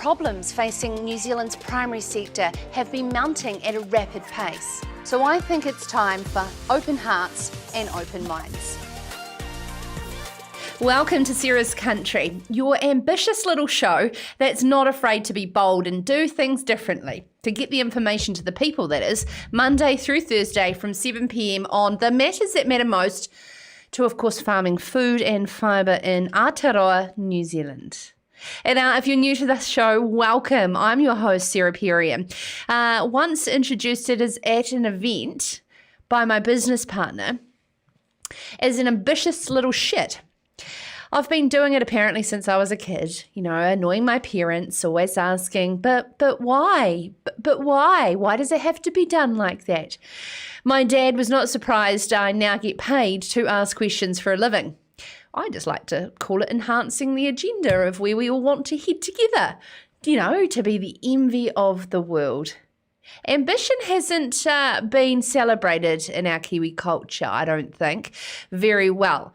problems facing New Zealand's primary sector have been mounting at a rapid pace. So I think it's time for open hearts and open minds. Welcome to Sarah's Country, your ambitious little show that's not afraid to be bold and do things differently. To get the information to the people, that is, Monday through Thursday from 7 p.m. on the matters that matter most to, of course, farming food and fibre in Aotearoa, New Zealand. And if you're new to this show, welcome. I'm your host, Sirma Karapeeva. Once introduced it as at an event by my business partner as an ambitious little shit. I've been doing it apparently since I was a kid, annoying my parents, always asking, but why? But why? Why does it have to be done like that? My dad was not surprised I now get paid to ask questions for a living. I just like to call it enhancing the agenda of where we all want to head together, to be the envy of the world. Ambition hasn't been celebrated in our Kiwi culture, I don't think, very well.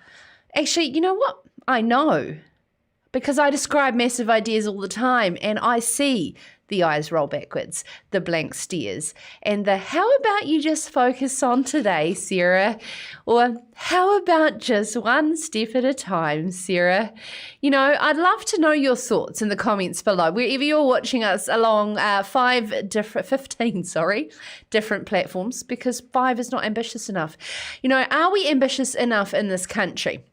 Actually, you know what? I know, because I describe massive ideas all the time and I see the eyes roll backwards, the blank stares, and the how about you just focus on today, Sarah? Or how about just one step at a time, Sarah? I'd love to know your thoughts in the comments below, wherever you're watching us along 15 different platforms, because 5 is not ambitious enough. Are we ambitious enough in this country?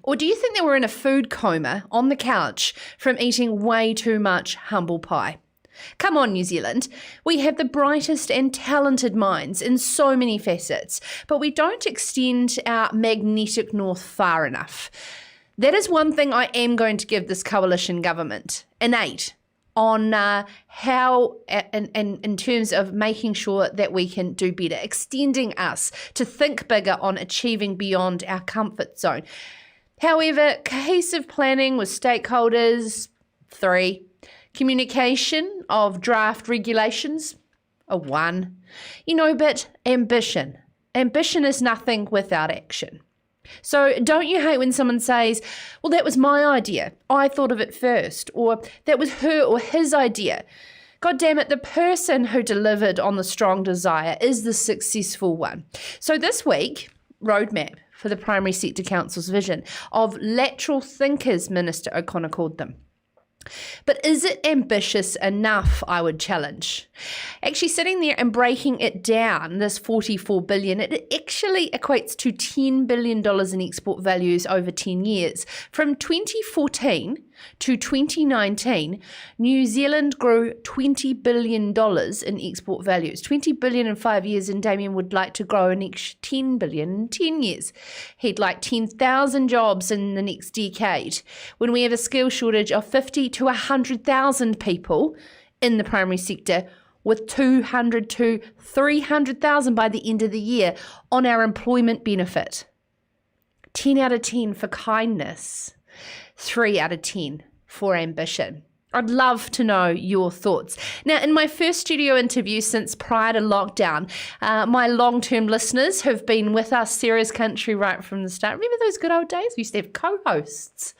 Or do you think that we're in a food coma on the couch from eating way too much humble pie? Come on, New Zealand. We have the brightest and talented minds in so many facets, but we don't extend our magnetic north far enough. That is one thing I am going to give this coalition government, an 8, on how, in terms of making sure that we can do better, extending us to think bigger on achieving beyond our comfort zone. However, cohesive planning with stakeholders, 3. Communication of draft regulations, a 1. But ambition. Ambition is nothing without action. So don't you hate when someone says, well, that was my idea. I thought of it first. Or that was her or his idea. God damn it, the person who delivered on the strong desire is the successful one. So this week, roadmap for the Primary Sector Council's vision of lateral thinkers, Minister O'Connor called them. But is it ambitious enough, I would challenge? Actually sitting there and breaking it down, this $44 billion, it actually equates to $10 billion in export values over 10 years. From 2014 to 2019, New Zealand grew $20 billion in export values. $20 billion in 5 years, and Damien would like to grow an extra $10 billion in 10 years. He'd like 10,000 jobs in the next decade, when we have a skill shortage of 50 to 100,000 people in the primary sector, with 200 to 300,000 by the end of the year on our employment benefit. 10 out of 10 for kindness. 3 out of 10 for ambition. I'd love to know your thoughts. Now, in my first studio interview since prior to lockdown, my long-term listeners who've been with us, Sarah's Country, right from the start. Remember those good old days? We used to have co-hosts.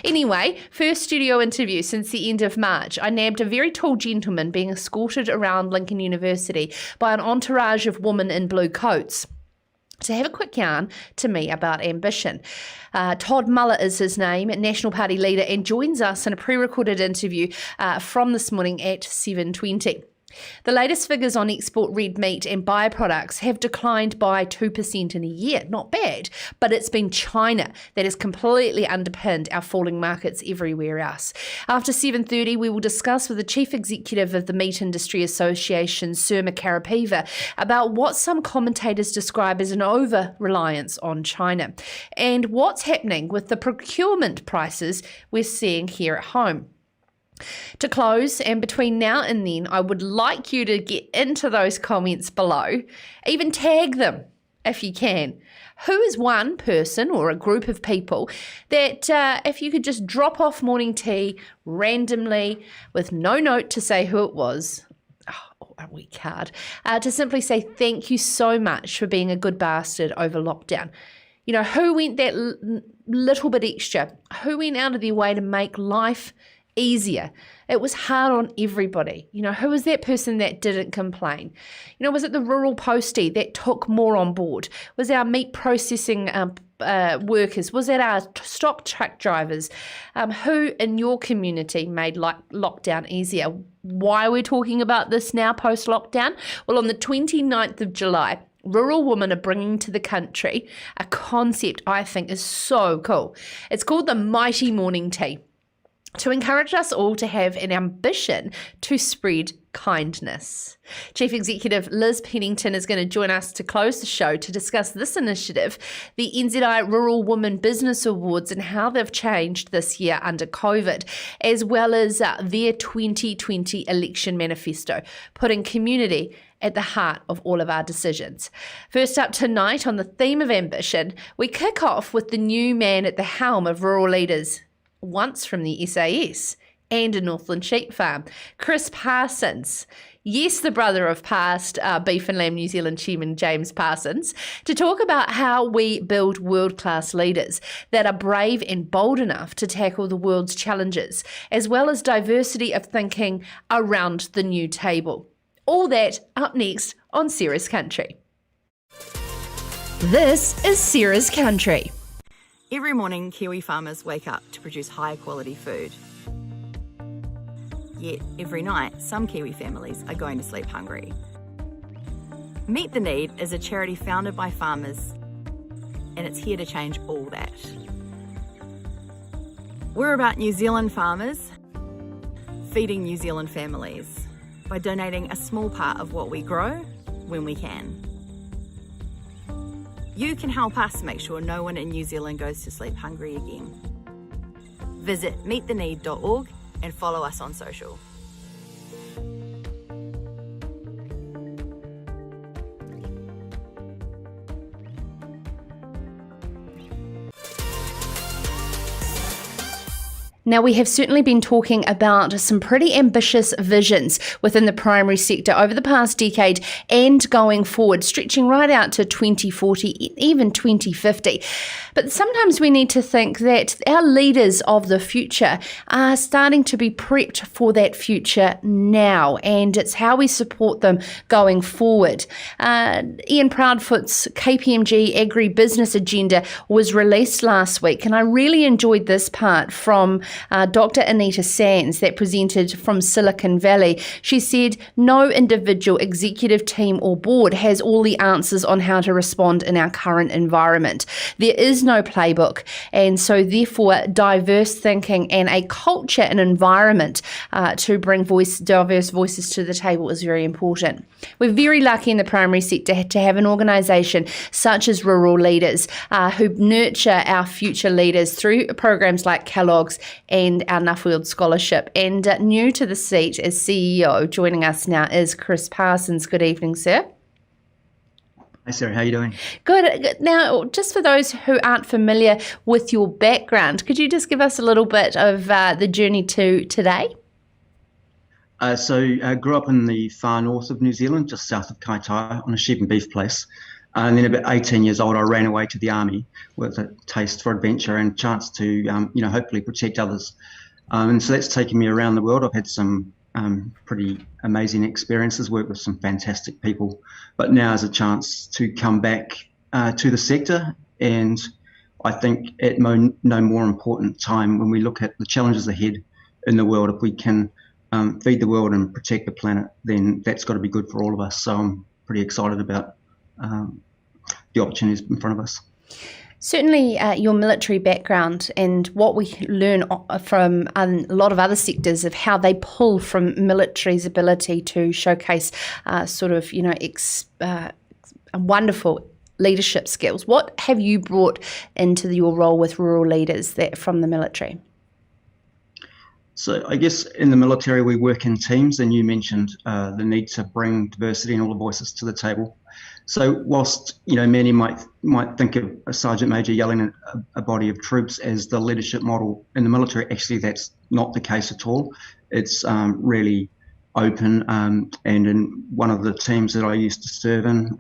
Anyway, first studio interview since the end of March. I nabbed a very tall gentleman being escorted around Lincoln University by an entourage of women in blue coats to have a quick yarn to me about ambition. Todd Muller is his name, National Party leader, and joins us in a pre-recorded interview from this morning at 7:20. The latest figures on export red meat and bioproducts have declined by 2% in a year. Not bad, but it's been China that has completely underpinned our falling markets everywhere else. After 7:30, we will discuss with the Chief Executive of the Meat Industry Association, Sirma Karapeeva, about what some commentators describe as an over-reliance on China and what's happening with the procurement prices we're seeing here at home. To close, and between now and then, I would like you to get into those comments below, even tag them if you can. Who is one person or a group of people that if you could just drop off morning tea randomly with no note to say who it was, a weak card, to simply say thank you so much for being a good bastard over lockdown. Who went that little bit extra? Who went out of their way to make life easier. It was hard on everybody. Who was that person that didn't complain? Was it the rural postie that took more on board? Was it our meat processing workers? Was it our stock truck drivers? Who in your community made lockdown easier? Why are we talking about this now post-lockdown? Well, on the 29th of July, rural women are bringing to the country a concept I think is so cool. It's called the Mighty Morning Tea, to encourage us all to have an ambition to spread kindness. Chief Executive Liz Pennington is going to join us to close the show to discuss this initiative, the NZI Rural Women Business Awards, and how they've changed this year under COVID, as well as their 2020 election manifesto, putting community at the heart of all of our decisions. First up tonight, on the theme of ambition, we kick off with the new man at the helm of Rural Leaders, once from the SAS and a Northland sheep farm, Chris Parsons. Yes, the brother of past Beef and Lamb New Zealand Chairman James Parsons, to talk about how we build world-class leaders that are brave and bold enough to tackle the world's challenges, as well as diversity of thinking around the new table. All that up next on Sarah's Country. This is Sarah's Country. Every morning, Kiwi farmers wake up to produce high-quality food. Yet, every night, some Kiwi families are going to sleep hungry. Meet the Need is a charity founded by farmers, and it's here to change all that. We're about New Zealand farmers feeding New Zealand families by donating a small part of what we grow when we can. You can help us make sure no one in New Zealand goes to sleep hungry again. Visit meettheneed.org and follow us on social. Now, we have certainly been talking about some pretty ambitious visions within the primary sector over the past decade and going forward, stretching right out to 2040, even 2050. But sometimes we need to think that our leaders of the future are starting to be prepped for that future now, and it's how we support them going forward. Ian Proudfoot's KPMG Agri-Business Agenda was released last week, and I really enjoyed this part from Dr. Anita Sands that presented from Silicon Valley. She said, no individual executive team or board has all the answers on how to respond in our current environment. There is no playbook, and so therefore diverse thinking and a culture and environment to bring diverse voices to the table is very important. We're very lucky in the primary sector to have an organisation such as Rural Leaders who nurture our future leaders through programs like Kellogg's and our Nuffield Scholarship. And new to the seat as CEO, joining us now is Chris Parsons. Good evening, sir. Hi, Sarah. How are you doing? Good. Now, just for those who aren't familiar with your background, could you just give us a little bit of the journey to today? So I grew up in the far north of New Zealand, just south of Kaitaia, on a sheep and beef place. And then about 18 years old, I ran away to the army with a taste for adventure and chance to, hopefully protect others. And so that's taken me around the world. I've had some pretty amazing experiences, worked with some fantastic people, but now is a chance to come back to the sector. And I think at no more important time when we look at the challenges ahead in the world, if we can feed the world and protect the planet, then that's got to be good for all of us. So I'm pretty excited about the opportunities in front of us. Certainly your military background and what we learn from a lot of other sectors of how they pull from military's ability to showcase wonderful leadership skills. What have you brought into your role with Rural Leaders from the military? So I guess in the military we work in teams, and you mentioned the need to bring diversity and all the voices to the table. So whilst many might think of a sergeant major yelling at a body of troops as the leadership model in the military, actually that's not the case at all. It's really open, and in one of the teams that I used to serve in,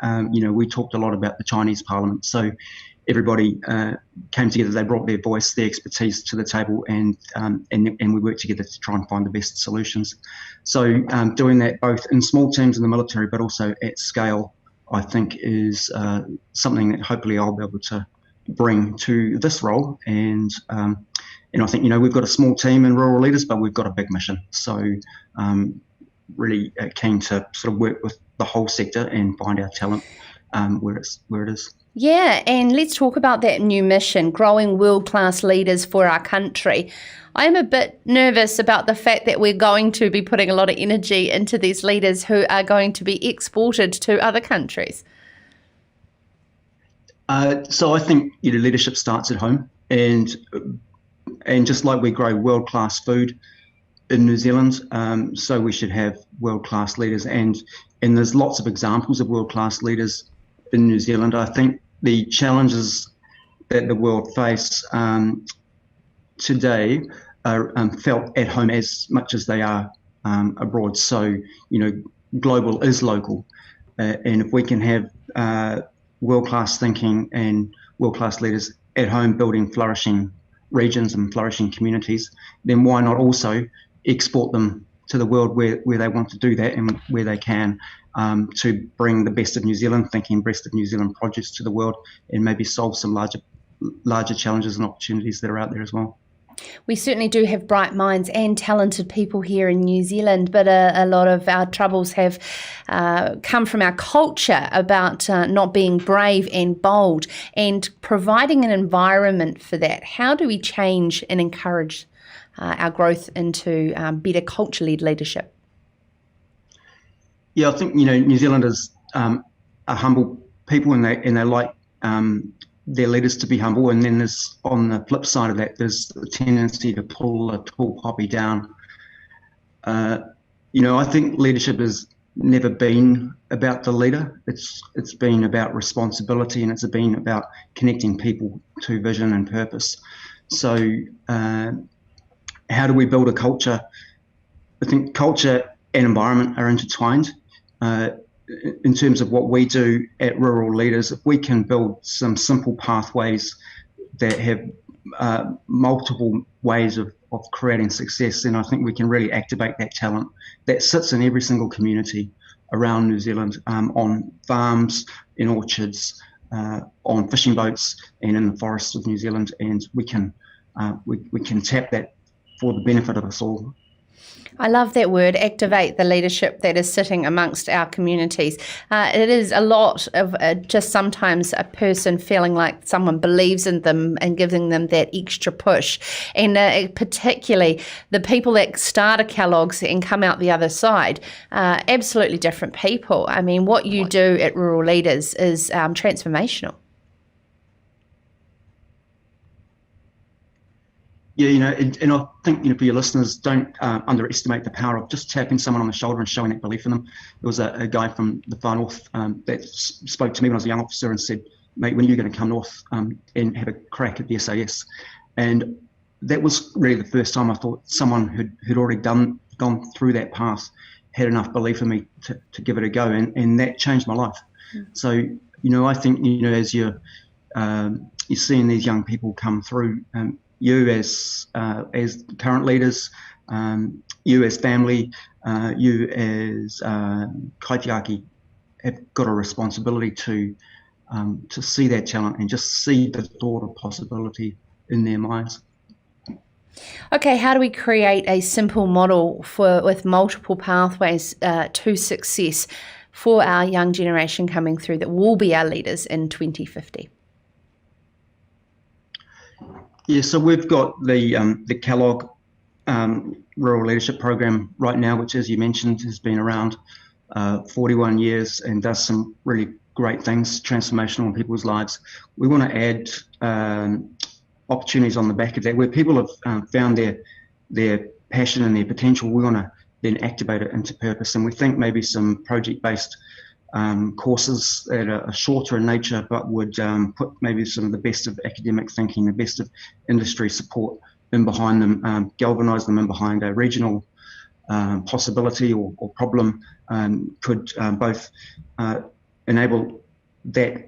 we talked a lot about the Chinese Parliament. So everybody came together. They brought their voice, their expertise to the table, and we worked together to try and find the best solutions. So doing that both in small teams in the military, but also at scale, I think is something that hopefully I'll be able to bring to this role. And I think, we've got a small team in Rural Leaders, but we've got a big mission. So really keen to sort of work with the whole sector and find our talent where it is. Yeah, and let's talk about that new mission, growing world-class leaders for our country. I am a bit nervous about the fact that we're going to be putting a lot of energy into these leaders who are going to be exported to other countries. So I think leadership starts at home, and just like we grow world-class food in New Zealand, so we should have world-class leaders, and there's lots of examples of world-class leaders in New Zealand. I think the challenges that the world face today are felt at home as much as they are abroad. So, global is local, and if we can have world-class thinking and world-class leaders at home building flourishing regions and flourishing communities, then why not also export them to the world where they want to do that and where they can, to bring the best of New Zealand thinking, best of New Zealand projects to the world, and maybe solve some larger challenges and opportunities that are out there as well. We certainly do have bright minds and talented people here in New Zealand, but a lot of our troubles have come from our culture about not being brave and bold and providing an environment for that. How do we change and encourage our growth into better culture-led leadership? Yeah, I think New Zealanders are humble people, and they like their leaders to be humble. And then there's, on the flip side of that, there's the tendency to pull a tall poppy down. I think leadership has never been about the leader. It's been about responsibility, and it's been about connecting people to vision and purpose. So how do we build a culture? I think culture and environment are intertwined. In terms of what we do at Rural Leaders, if we can build some simple pathways that have multiple ways of creating success, then I think we can really activate that talent that sits in every single community around New Zealand, on farms, in orchards, on fishing boats, and in the forests of New Zealand, and we can tap that for the benefit of us all. I love that word, activate the leadership that is sitting amongst our communities. It is a lot of just sometimes a person feeling like someone believes in them and giving them that extra push. And particularly the people that start a Kellogg's and come out the other side, absolutely different people. I mean, what you do at Rural Leaders is transformational. Yeah, and I think, for your listeners, don't underestimate the power of just tapping someone on the shoulder and showing that belief in them. There was a guy from the far north that spoke to me when I was a young officer and said, "Mate, when are you going to come north and have a crack at the SAS?" And that was really the first time I thought someone who'd already gone through that path had enough belief in me to give it a go, and that changed my life. So, I think, as you're seeing these young people come through, you as current leaders, you as family, you as kaitiaki, have got a responsibility to see that talent and just see the thought of possibility in their minds. Okay, how do we create a simple model with multiple pathways to success for our young generation coming through that will be our leaders in 2050? Yeah, so we've got the Kellogg Rural Leadership Program right now, which, as you mentioned, has been around 41 years and does some really great things, transformational in people's lives. We want to add opportunities on the back of that, where people have found their passion and their potential. We want to then activate it into purpose, and we think maybe some project-based courses that are shorter in nature, but would put maybe some of the best of academic thinking, the best of industry support in behind them, galvanise them in behind a regional possibility or problem, could both enable that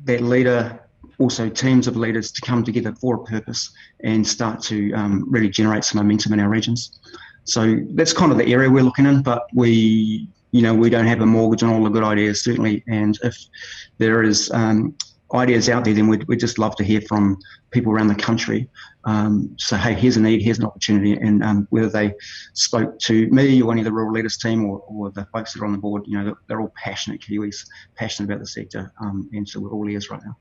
leader also teams of leaders to come together for a purpose and start to really generate some momentum in our regions. So that's kind of the area we're looking in, but we don't have a mortgage on all the good ideas, certainly. And if there is ideas out there, then we'd just love to hear from people around the country. So, hey, here's a need, here's an opportunity. And whether they spoke to me or any of the rural leaders team or the folks that are on the board, they're all passionate Kiwis, passionate about the sector. And so we're all ears right now.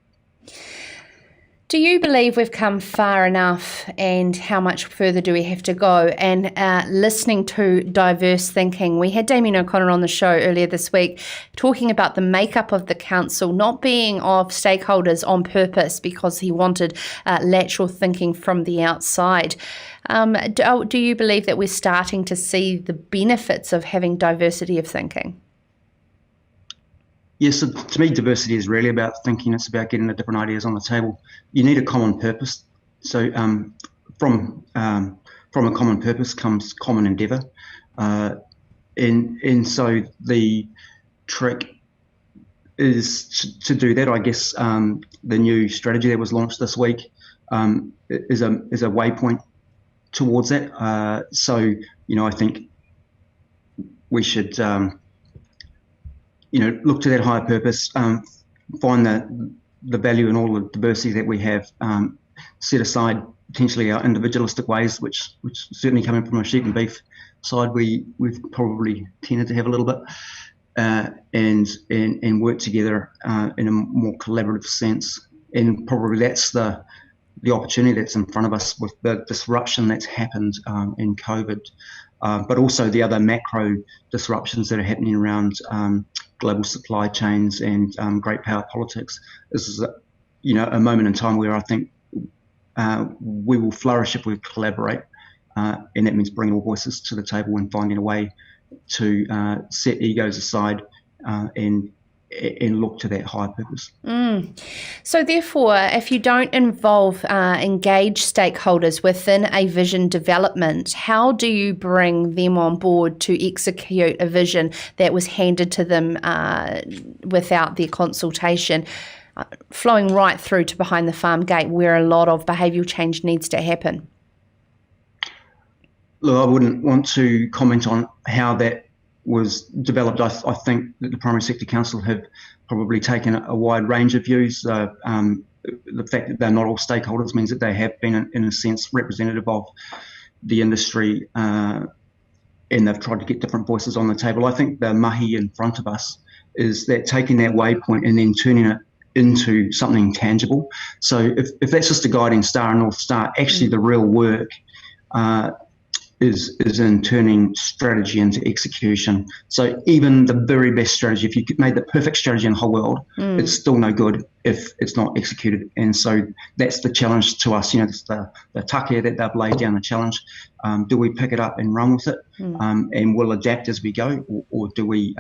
Do you believe we've come far enough, and how much further do we have to go? And listening to diverse thinking, we had Damien O'Connor on the show earlier this week talking about the makeup of the council not being of stakeholders on purpose because he wanted lateral thinking from the outside. Do you believe that we're starting to see the benefits of having diversity of thinking? Yes, so to me, diversity is really about thinking. It's about getting the different ideas on the table. You need a common purpose. So from a common purpose comes common endeavour. And so the trick is to do that. I guess the new strategy that was launched this week is a waypoint towards that. So I think we should look to that higher purpose, find the value in all the diversity that we have, set aside potentially our individualistic ways, which certainly coming from a sheep and beef side, we've probably tended to have a little bit, and work together in a more collaborative sense. And probably that's the opportunity that's in front of us with the disruption that's happened in COVID, but also the other macro disruptions that are happening around global supply chains and great power politics. This is a moment in time where I think we will flourish if we collaborate, and that means bringing all voices to the table and finding a way to set egos aside and look to that higher purpose. So therefore, if you don't engage stakeholders within a vision development, how do you bring them on board to execute a vision that was handed to them without their consultation, flowing right through to behind the farm gate where a lot of behavioural change needs to happen? Look, I wouldn't want to comment on how that was developed. I think that the Primary Sector Council have probably taken a wide range of views. The fact that they're not all stakeholders means that they have been, in a sense, representative of the industry, and they've tried to get different voices on the table. I think the mahi in front of us is that taking that waypoint and then turning it into something tangible. So if that's just a guiding star, a North Star, actually the real work is in turning strategy into execution. So even the very best strategy, if you made the perfect strategy in the whole world, it's still no good if it's not executed. And so that's the challenge to us. It's the take that they've laid down, the challenge. Do we pick it up and run with it, and we'll adapt as we go, or do we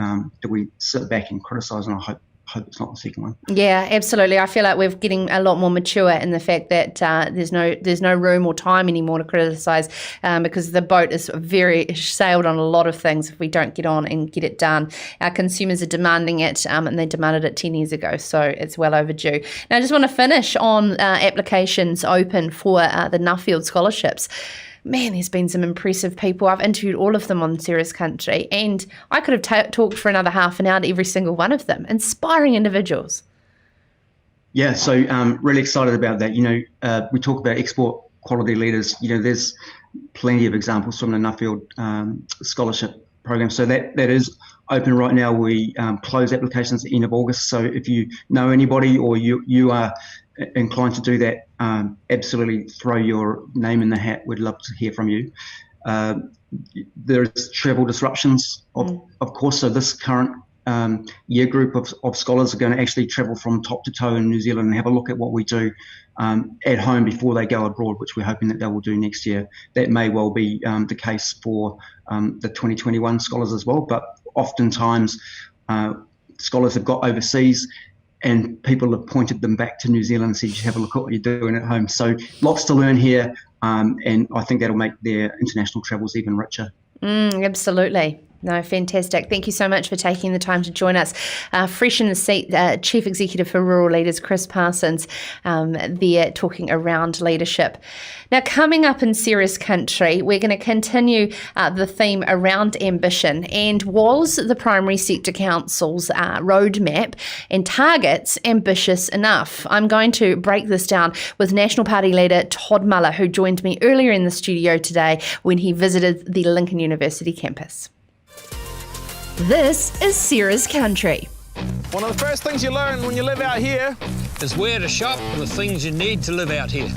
sit back and criticise? And I hope it's not the second one. Yeah, absolutely. I feel like we're getting a lot more mature in the fact that there's no room or time anymore to criticise, because the boat is very sailed on a lot of things if we don't get on and get it done. Our consumers are demanding it, and they demanded it 10 years ago, so it's well overdue. Now I just want to finish on applications open for the Nuffield scholarships. Man, there's been some impressive people. I've interviewed all of them on Sarah's Country, and I could have talked for another half an hour to every single one of them. Inspiring individuals. Yeah, so really excited about that. We talk about export quality leaders. There's plenty of examples from the Nuffield scholarship program. So that is open right now. We close applications at the end of August. So if you know anybody or you are inclined to do that, absolutely throw your name in the hat. We'd love to hear from you. There's travel disruptions, of course. So this current year group of scholars are going to actually travel from top to toe in New Zealand and have a look at what we do at home before they go abroad, which we're hoping that they will do next year. That may well be the case for the 2021 scholars as well, but oftentimes scholars have got overseas and people have pointed them back to New Zealand and said, have a look at what you're doing at home. So lots to learn here, and I think that'll make their international travels even richer. Absolutely. No, fantastic. Thank you so much for taking the time to join us. Fresh in the seat, Chief Executive for Rural Leaders, Chris Parsons, there talking around leadership. Now, coming up in Serious Country, we're going to continue the theme around ambition. And was the Primary Sector Council's roadmap and targets ambitious enough? I'm going to break this down with National Party leader Todd Muller, who joined me earlier in the studio today when he visited the Lincoln University campus. This is Serious Country. One of the first things you learn when you live out here is where to shop for the things you need to live out here.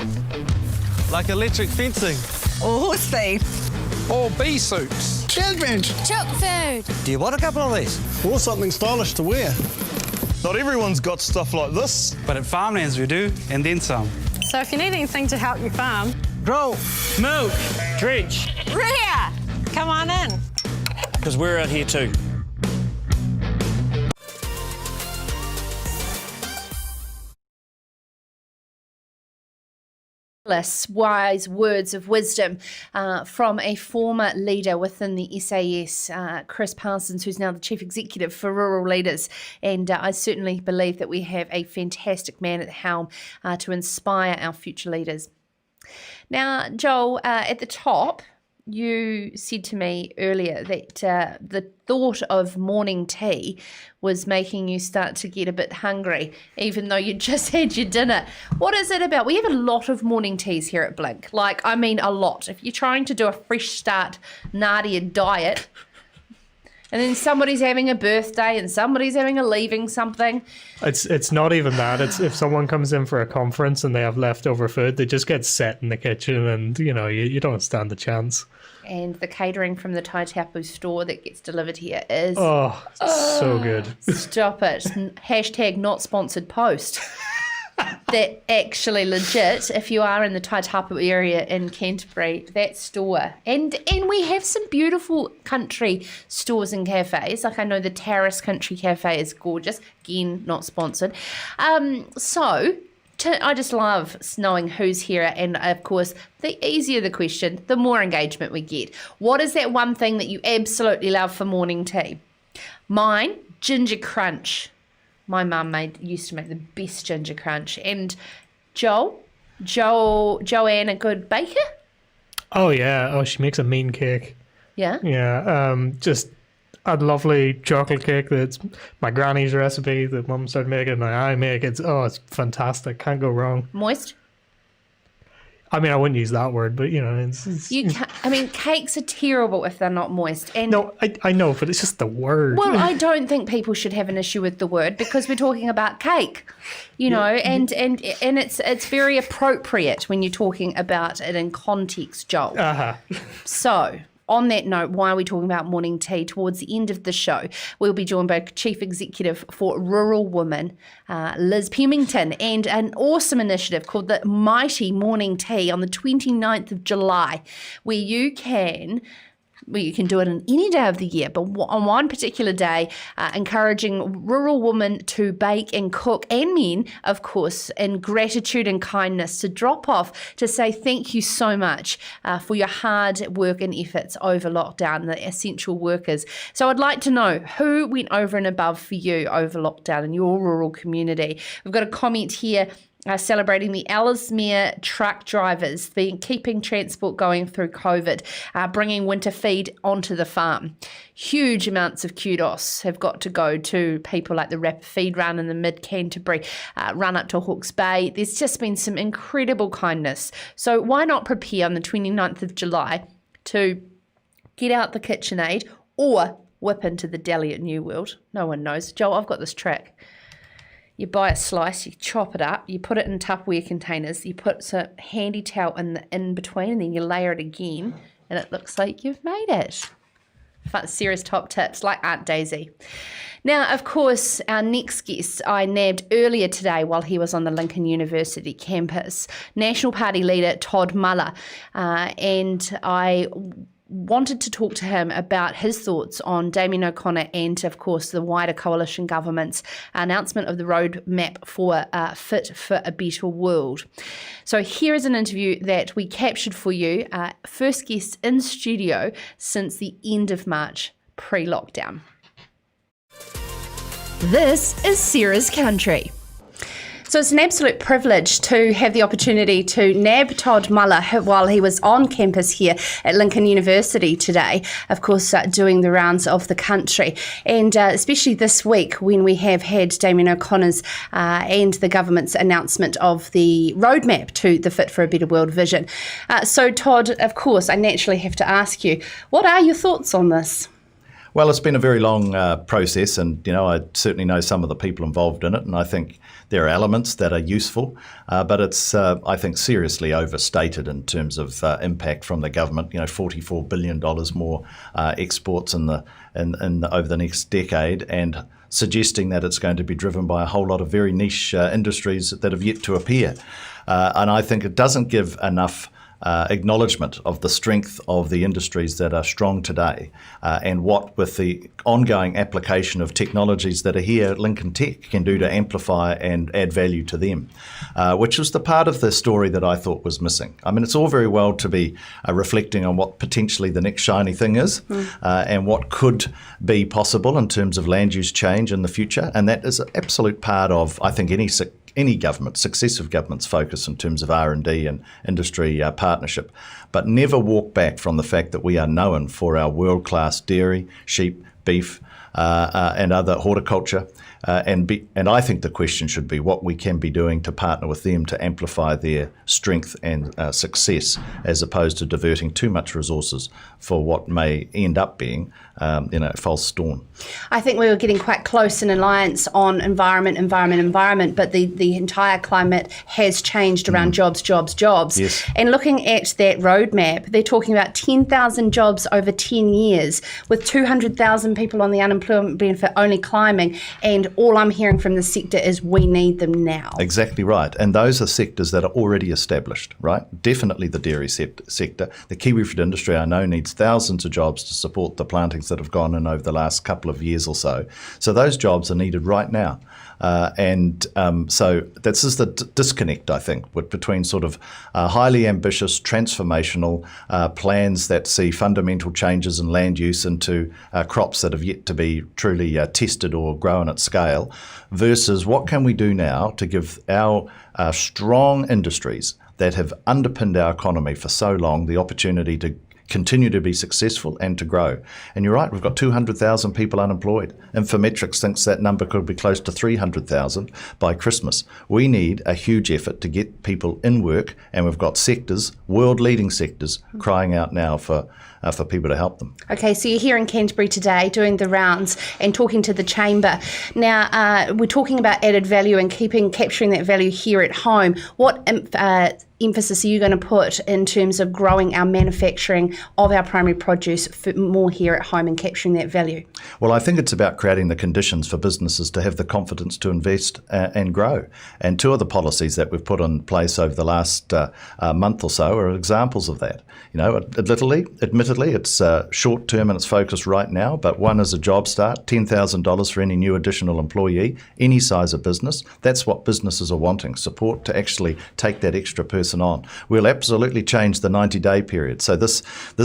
like electric fencing, or horse thief, or bee suits, Child bench, chook food. Do you want a couple of these? or something stylish to wear. Not everyone's got stuff like this. But at Farmlands we do, and then some. So if you need anything to help you farm, Grow, Milk, drench, Rhea, come on in. Because we're out here too. Wise words of wisdom from a former leader within the SAS, Chris Parsons, who's now the Chief Executive for Rural Leaders. And I certainly believe that we have a fantastic man at the helm to inspire our future leaders. Now, Joel, at the top, you said to me earlier that the thought of morning tea was making you start to get a bit hungry, even though you just had your dinner. What is it about? We have a lot of morning teas here at Blink. Like, I mean, a lot. If you're trying to do a fresh start Nadia diet, and then somebody's having a birthday and somebody's having a leaving something. It's not even that. It's if someone comes in for a conference and they have leftover food, they just get set in the kitchen and, you don't stand a chance. And the catering from the Taitapu store that gets delivered here is... Oh, so good. Stop it. Hashtag not sponsored post. That actually legit, if you are in the Taitapu area in Canterbury, that store. And we have some beautiful country stores and cafes. Like I know the Terrace Country Cafe is gorgeous. Again, not sponsored. I just love knowing who's here, and of course, the easier the question, the more engagement we get. What is that one thing that you absolutely love for morning tea? Mine, ginger crunch. My mum used to make the best ginger crunch. And Joanne, a good baker? Oh, yeah. Oh, she makes a mean cake. Yeah? Yeah. Just a lovely chocolate cake that's my granny's recipe that mum started making and I make. It's fantastic. Can't go wrong. Moist? I mean, I wouldn't use that word, but it's You can't, I mean, cakes are terrible if they're not moist. And no, I know, but it's just the word. well, I don't think people should have an issue with the word because we're talking about cake, and it's very appropriate when you're talking about it in context, Joel. So, on that note, why are we talking about morning tea? Towards the end of the show, we'll be joined by Chief Executive for Rural Women, Liz Pemington, and an awesome initiative called the Mighty Morning Tea on the 29th of July, where you can do it on any day of the year, but on one particular day, encouraging rural women to bake and cook, and men, of course, in gratitude and kindness, to drop off to say thank you so much for your hard work and efforts over lockdown, the essential workers. So I'd like to know who went over and above for you over lockdown in your rural community. We've got a comment here celebrating the Ellesmere truck drivers keeping transport going through COVID, bringing winter feed onto the farm. Huge amounts of kudos have got to go to people like the Rapid Feed Run in the mid-Canterbury run up to Hawke's Bay. There's just been some incredible kindness. So why not prepare on the 29th of July to get out the KitchenAid or whip into the deli at New World? No one knows. Joel, I've got this trick. You buy a slice, you chop it up, you put it in Tupperware containers, you put a handy towel in between, and then you layer it again, and it looks like you've made it. Serious top tips, like Aunt Daisy. Now, of course, our next guest I nabbed earlier today while he was on the Lincoln University campus, National Party leader Todd Muller, and I wanted to talk to him about his thoughts on Damien O'Connor and, of course, the wider coalition government's announcement of the roadmap for Fit for a Better World. So here is an interview that we captured for you, first guest in studio since the end of March, pre-lockdown. This is Sarah's Country. So it's an absolute privilege to have the opportunity to nab Todd Muller while he was on campus here at Lincoln University today, of course, doing the rounds of the country. And especially this week when we have had Damien O'Connor's and the government's announcement of the roadmap to the Fit for a Better World vision. So Todd, of course, I naturally have to ask you, what are your thoughts on this? Well, it's been a very long process, and I certainly know some of the people involved in it, and I think there are elements that are useful, but it's I think seriously overstated in terms of impact from the government. $44 billion more exports over the next decade, and suggesting that it's going to be driven by a whole lot of very niche industries that have yet to appear, and I think it doesn't give enough acknowledgement of the strength of the industries that are strong today, and what, with the ongoing application of technologies that are here, Lincoln Tech can do to amplify and add value to them, which was the part of the story that I thought was missing. I mean, it's all very well to be reflecting on what potentially the next shiny thing is, and what could be possible in terms of land use change in the future, and that is an absolute part of, I think, any government, successive government's focus in terms of R&D and industry partnership, but never walk back from the fact that we are known for our world-class dairy, sheep, beef, and other horticulture. And I think the question should be what we can be doing to partner with them to amplify their strength and success, as opposed to diverting too much resources for what may end up being a false storm. I think we were getting quite close in alliance on environment, but the entire climate has changed around jobs. Yes. And looking at that roadmap, they're talking about 10,000 jobs over 10 years, with 200,000 people on the unemployment benefit only climbing, and all I'm hearing from the sector is we need them now. Exactly right. And those are sectors that are already established, right? Definitely the dairy sector. The kiwifruit industry, I know, needs thousands of jobs to support the plantings that have gone in over the last couple of years or so. So those jobs are needed right now. So this is the disconnect, I think, between sort of highly ambitious, transformational plans that see fundamental changes in land use into crops that have yet to be truly tested or grown at scale, versus what can we do now to give our strong industries that have underpinned our economy for so long the opportunity to continue to be successful and to grow. And you're right, we've got 200,000 people unemployed. Infometrics thinks that number could be close to 300,000 by Christmas. We need a huge effort to get people in work, and we've got sectors, world-leading sectors, crying out now for people to help them. Okay, so you're here in Canterbury today doing the rounds and talking to the chamber. Now, we're talking about added value and capturing that value here at home. What emphasis are you going to put in terms of growing our manufacturing of our primary produce for more here at home and capturing that value? Well, I think it's about creating the conditions for businesses to have the confidence to invest and grow. And two of the policies that we've put in place over the last month or so are examples of that. Admittedly, it's short term and it's focused right now, but one is a job start, $10,000 for any new additional employee, any size of business. That's what businesses are wanting, support to actually take that extra person on. We'll absolutely change the 90-day period. So this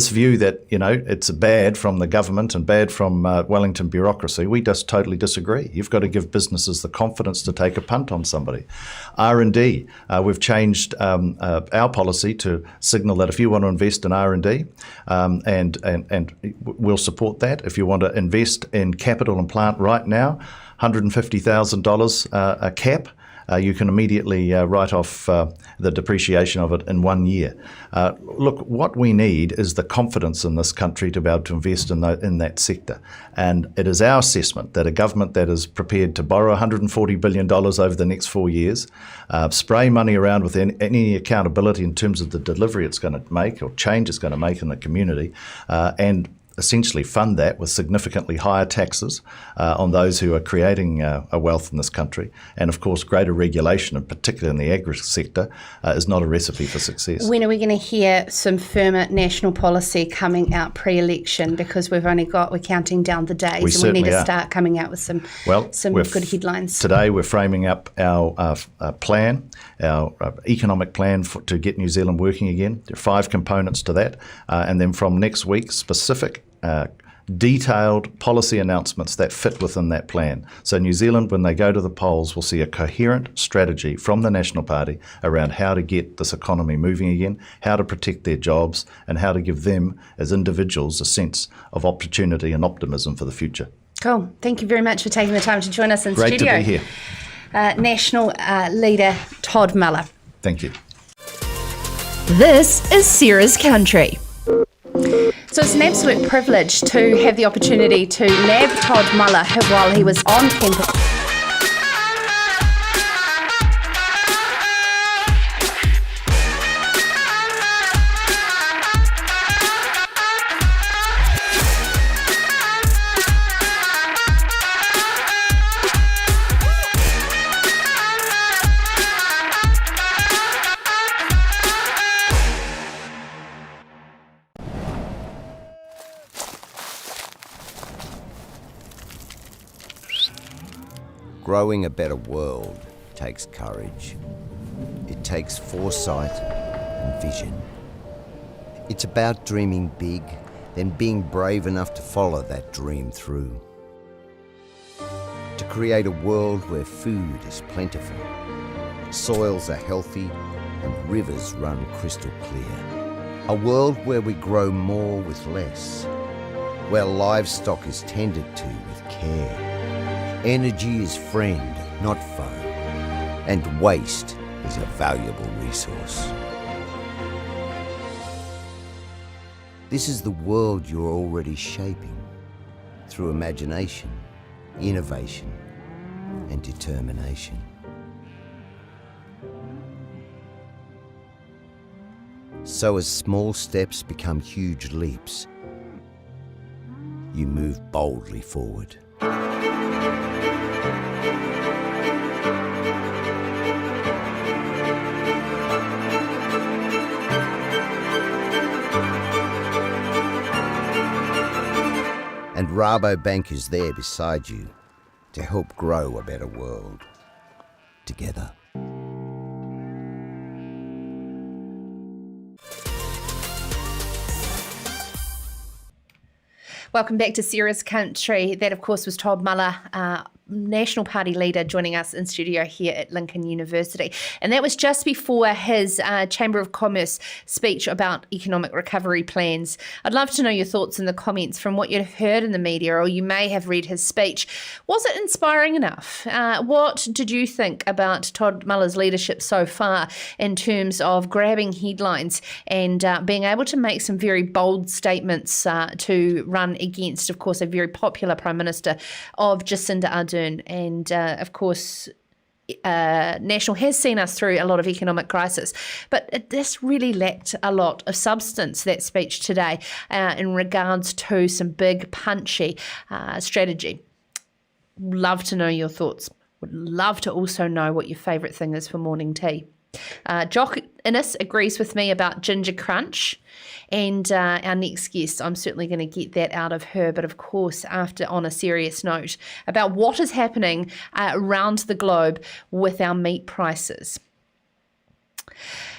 view that, it's bad from the government and bad from Wellington bureaucracy, we just totally disagree. You've got to give businesses the confidence to take a punt on somebody. R&D, we've changed our policy to signal that if you want to invest in R&D, and we'll support that. If you want to invest in capital and plant right now, $150,000 a cap, you can immediately write off the depreciation of it in 1 year. Look, what we need is the confidence in this country to be able to invest in that sector. And it is our assessment that a government that is prepared to borrow $140 billion over the next 4 years, spray money around with any accountability in terms of the delivery it's going to make or change it's going to make in the community, and essentially fund that with significantly higher taxes on those who are creating a wealth in this country. And of course, greater regulation, and particularly in the agri sector, is not a recipe for success. When are we going to hear some firmer national policy coming out pre-election? Because we're counting down the days, and we need to start coming out with some good headlines. Today we're framing up our plan, our economic plan to get New Zealand working again. There are 5 components to that. And then from next week, specific detailed policy announcements that fit within that plan. So New Zealand, when they go to the polls, will see a coherent strategy from the National Party around how to get this economy moving again, how to protect their jobs, and how to give them as individuals a sense of opportunity and optimism for the future. Cool. Thank you very much for taking the time to join us in Great studio. to be here. National leader Todd Muller. Thank you. This is Sarah's Country. So it's an absolute privilege to have the opportunity to nab Todd Muller while he was on campus. Growing a better world takes courage. It takes foresight and vision. It's about dreaming big, then being brave enough to follow that dream through. To create a world where food is plentiful, soils are healthy, and rivers run crystal clear. A world where we grow more with less, where livestock is tended to with care. Energy is friend, not foe, and waste is a valuable resource. This is the world you're already shaping through imagination, innovation, and determination. So as small steps become huge leaps, you move boldly forward. And Rabobank is there beside you to help grow a better world together. Welcome back to Sarah's Country. That, of course, was Todd Muller, National Party leader, joining us in studio here at Lincoln University. And that was just before his Chamber of Commerce speech about economic recovery plans. I'd love to know your thoughts in the comments from what you've heard in the media, or you may have read his speech. Was it inspiring enough? What did you think about Todd Muller's leadership so far in terms of grabbing headlines and being able to make some very bold statements to run against, of course, a very popular Prime Minister of Jacinda Ardern? And, of course, National has seen us through a lot of economic crisis, but this really lacked a lot of substance, that speech today, in regards to some big, punchy strategy. Love to know your thoughts. Would love to also know what your favourite thing is for morning tea. Jock Innes agrees with me about Ginger Crunch, and our next guest, I'm certainly going to get that out of her, but of course after, on a serious note, about what is happening around the globe with our meat prices.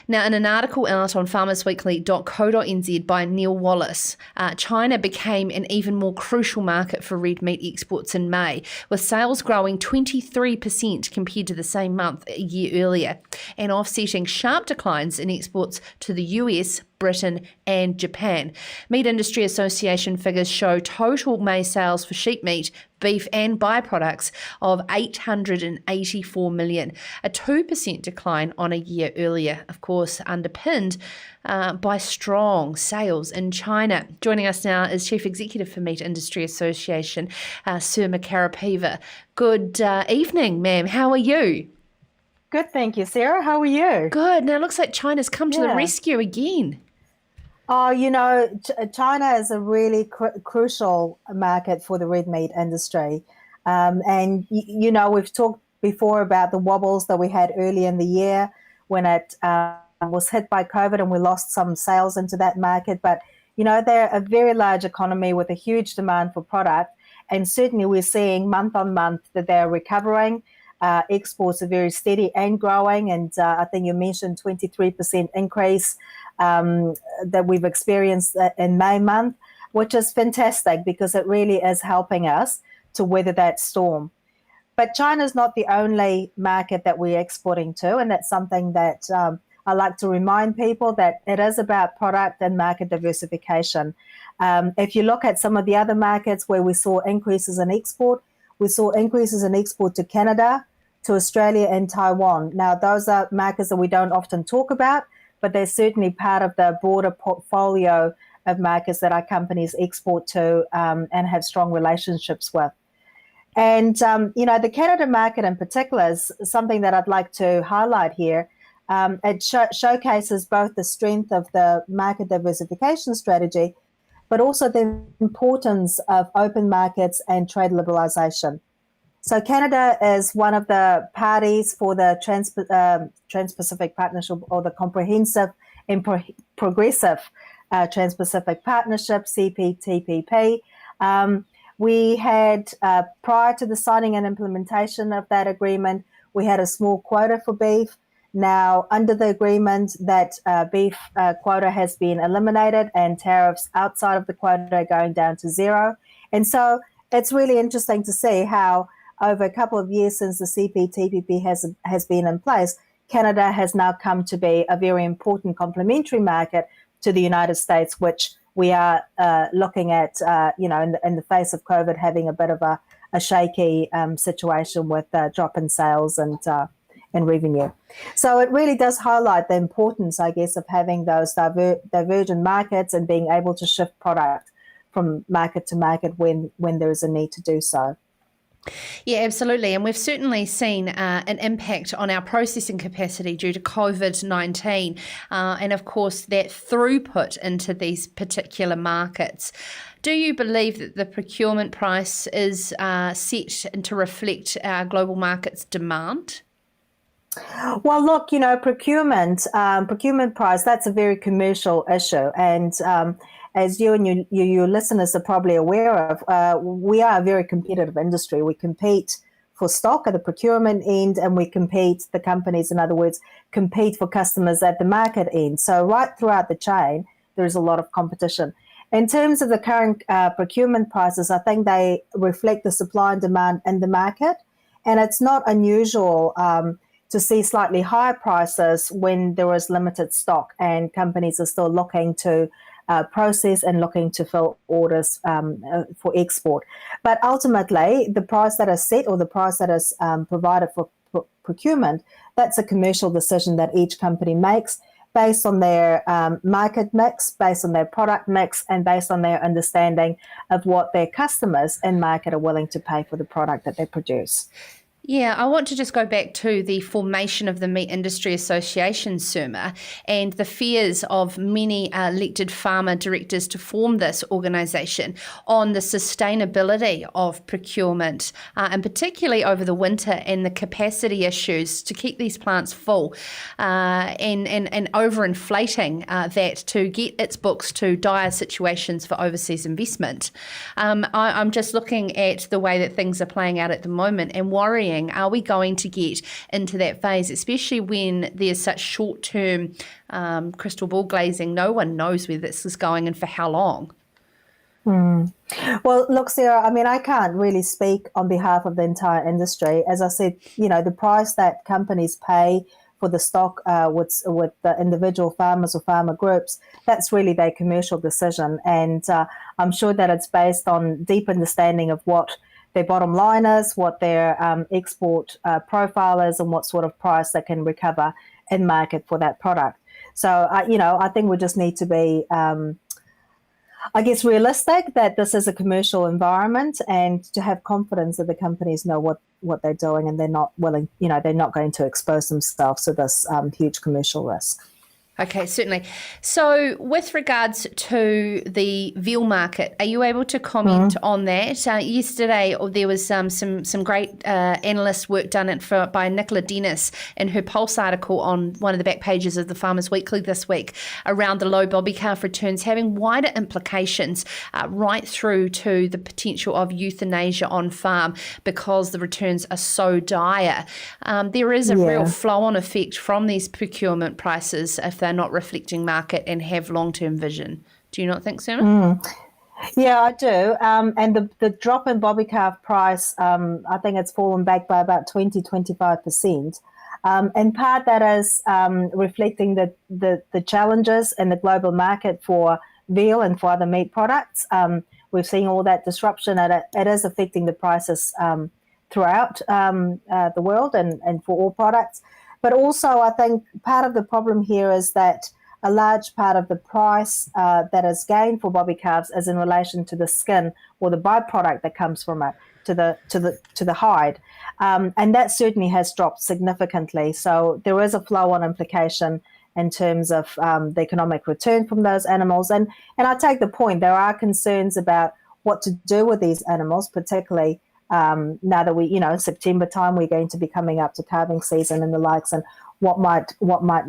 Now, in an article out on farmersweekly.co.nz by Neil Wallace, China became an even more crucial market for red meat exports in May, with sales growing 23% compared to the same month a year earlier, and offsetting sharp declines in exports to the US, Britain and Japan. Meat Industry Association figures show total May sales for sheep meat, beef and byproducts of 884 million, a 2% decline on a year earlier, of course underpinned by strong sales in China. Joining us now is Chief Executive for Meat Industry Association, Sirma Karapeeva. Good evening, ma'am. How are you? Good, thank you, Sarah. How are you? Good. Now it looks like China's come to the rescue again. Oh, you know, China is a really crucial market for the red meat industry. And, you know, we've talked before about the wobbles that we had early in the year when it was hit by COVID and we lost some sales into that market. But, you know, they're a very large economy with a huge demand for product. And certainly we're seeing month on month that they're recovering. Exports are very steady and growing. And I think you mentioned 23% increase that we've experienced in May month. which is fantastic because it really is helping us to weather that storm. But China is not the only market that we're exporting to, and that's something that I like to remind people, that it is about product and market diversification. If you look at some of the other markets where we saw increases in export, we saw increases in export to Canada, to Australia and Taiwan. Now, those are markets that we don't often talk about, but they're certainly part of the broader portfolio of markets that our companies export to and have strong relationships with. And, the Canada market in particular is something that I'd like to highlight here. It showcases both the strength of the market diversification strategy, but also the importance of open markets and trade liberalisation. So Canada is one of the parties for the Trans-Pacific Partnership, or the Comprehensive and Progressive Trans-Pacific Partnership, CPTPP. We had, prior to the signing and implementation of that agreement, we had a small quota for beef. Now, under the agreement, that beef quota has been eliminated and tariffs outside of the quota are going down to zero. And so it's really interesting to see how over a couple of years since the CPTPP has been in place, Canada has now come to be a very important complementary market to the United States, which we are looking at, in the face of COVID, having a bit of a shaky situation with drop in sales and revenue. So it really does highlight the importance, I guess, of having those divergent markets and being able to shift product from market to market when there is a need to do so. Yeah, absolutely. And we've certainly seen an impact on our processing capacity due to COVID-19 and, of course, that throughput into these particular markets. Do you believe that the procurement price is set to reflect our global market's demand? Well, look, procurement price, that's a very commercial issue. And as you and your listeners are probably aware of, we are a very competitive industry. We compete for stock at the procurement end, and the companies, in other words, compete for customers at the market end. So right throughout the chain, there is a lot of competition. In terms of the current procurement prices, I think they reflect the supply and demand in the market. And it's not unusual to see slightly higher prices when there is limited stock and companies are still looking to process and looking to fill orders for export. But ultimately, the price that is set, or the price that is provided for procurement, that's a commercial decision that each company makes based on their market mix, based on their product mix, and based on their understanding of what their customers in market are willing to pay for the product that they produce. Yeah, I want to just go back to the formation of the Meat Industry Association, Sirma, and the fears of many elected farmer directors to form this organisation on the sustainability of procurement, and particularly over the winter, and the capacity issues to keep these plants full and overinflating that to get its books to dire situations for overseas investment. I'm just looking at the way that things are playing out at the moment and worrying. Are we going to get into that phase, especially when there's such short-term crystal ball glazing? No one knows where this is going and for how long. Well, look, Sarah, I can't really speak on behalf of the entire industry. As I said, the price that companies pay for the stock with the individual farmers or farmer groups, that's really their commercial decision. And I'm sure that it's based on deep understanding of what their bottom line is, what their export profile is, and what sort of price they can recover in market for that product. So, I think we just need to be, realistic that this is a commercial environment, and to have confidence that the companies know what they're doing, and they're not willing, they're not going to expose themselves to this huge commercial risk. Okay, certainly. So with regards to the veal market, are you able to comment on that? Yesterday, there was some great analyst work done by Nicola Dennis in her Pulse article on one of the back pages of the Farmers Weekly this week around the low bobby calf returns having wider implications right through to the potential of euthanasia on farm because the returns are so dire. There is a real flow-on effect from these procurement prices if they're not reflecting market and have long-term vision. Do you not think, Sirma? Yeah, I do. And the drop in bobby calf price, I think it's fallen back by about 25%. And part that is reflecting the challenges in the global market for veal and for other meat products. We've seen all that disruption, and it is affecting the prices throughout the world and for all products. But also, I think part of the problem here is that a large part of the price that is gained for bobby calves is in relation to the skin or the byproduct that comes from it, to the hide, and that certainly has dropped significantly. So there is a flow-on implication in terms of the economic return from those animals. And I take the point, there are concerns about what to do with these animals, particularly now that September time, we're going to be coming up to calving season and the likes, and what might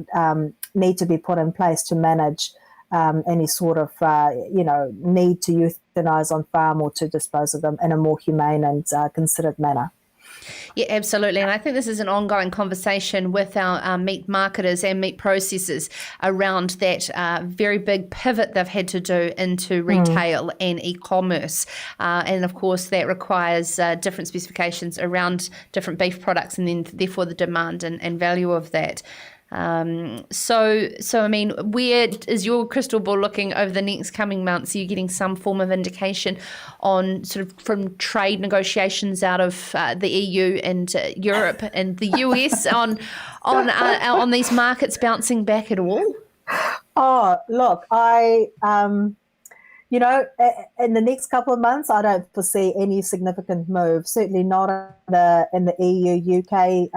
need to be put in place to manage any sort of need to euthanize on farm or to dispose of them in a more humane and considered manner. Yeah, absolutely. And I think this is an ongoing conversation with our meat marketers and meat processors around that very big pivot they've had to do into retail and e-commerce. And of course, that requires different specifications around different beef products and then therefore the demand and value of that. So I mean, where is your crystal ball looking over the next coming months? Are you getting some form of indication on sort of from trade negotiations out of the EU and Europe and the US on these markets bouncing back at all? Oh, look, in the next couple of months, I don't foresee any significant move. Certainly not in the EU, UK